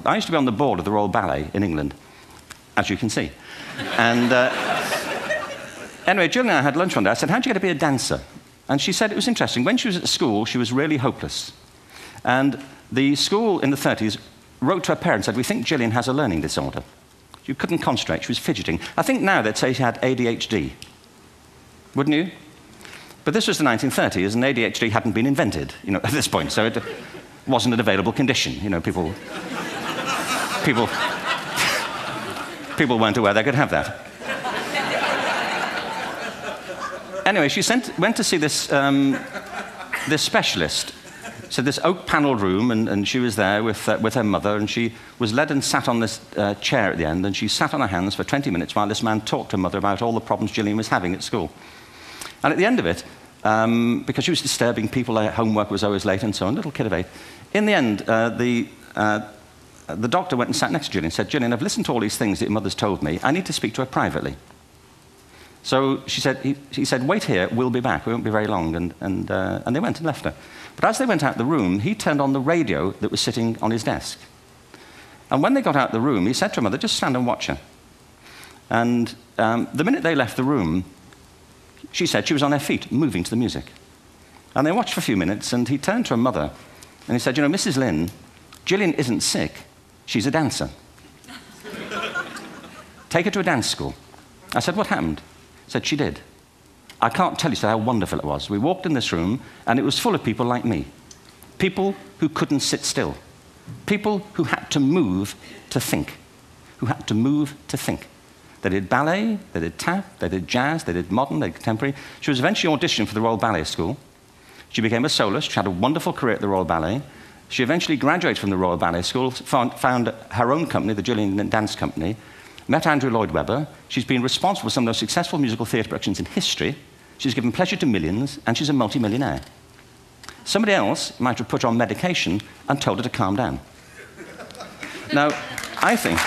I used to be on the board of the Royal Ballet in England, as you can see. And anyway, Jill and I had lunch one day. I said, how'd you get to be a dancer? And she said it was interesting. When she was at school, she was really hopeless. And the school in the 30s wrote to her parents and said, we think Gillian has a learning disorder. She couldn't concentrate, she was fidgeting. I think now they'd say she had ADHD. Wouldn't you? But this was the 1930s, and ADHD hadn't been invented, at this point, so it wasn't an available condition. People weren't aware they could have that. Anyway, she went to see this specialist. So this oak-panelled room, and she was there with her mother, and she was led and sat on this chair at the end, and she sat on her hands for 20 minutes while this man talked to her mother about all the problems Gillian was having at school. And at the end of it, because she was disturbing people, her homework was always late and so on, little kid of 8, in the end, the doctor went and sat next to Gillian and said, Gillian, I've listened to all these things that your mother's told me. I need to speak to her privately. So he said, wait here, we'll be back. We won't be very long. And they went and left her. But as they went out the room, he turned on the radio that was sitting on his desk. And when they got out the room, he said to her mother, just stand and watch her. And the minute they left the room, she said she was on her feet, moving to the music. And they watched for a few minutes, and he turned to her mother, and he said, Mrs. Lynn, Gillian isn't sick, she's a dancer. Take her to a dance school. I said, what happened? He said, she did. I can't tell you how wonderful it was. We walked in this room, and it was full of people like me. People who couldn't sit still. People who had to move to think. Who had to move to think. They did ballet, they did tap, they did jazz, they did modern, they did contemporary. She was eventually auditioned for the Royal Ballet School. She became a soloist. She had a wonderful career at the Royal Ballet. She eventually graduated from the Royal Ballet School, found her own company, the Gillian Dance Company, met Andrew Lloyd Webber. She's been responsible for some of the most successful musical theatre productions in history. She's given pleasure to millions, and she's a multi-millionaire. Somebody else might have put her on medication and told her to calm down. Now, I think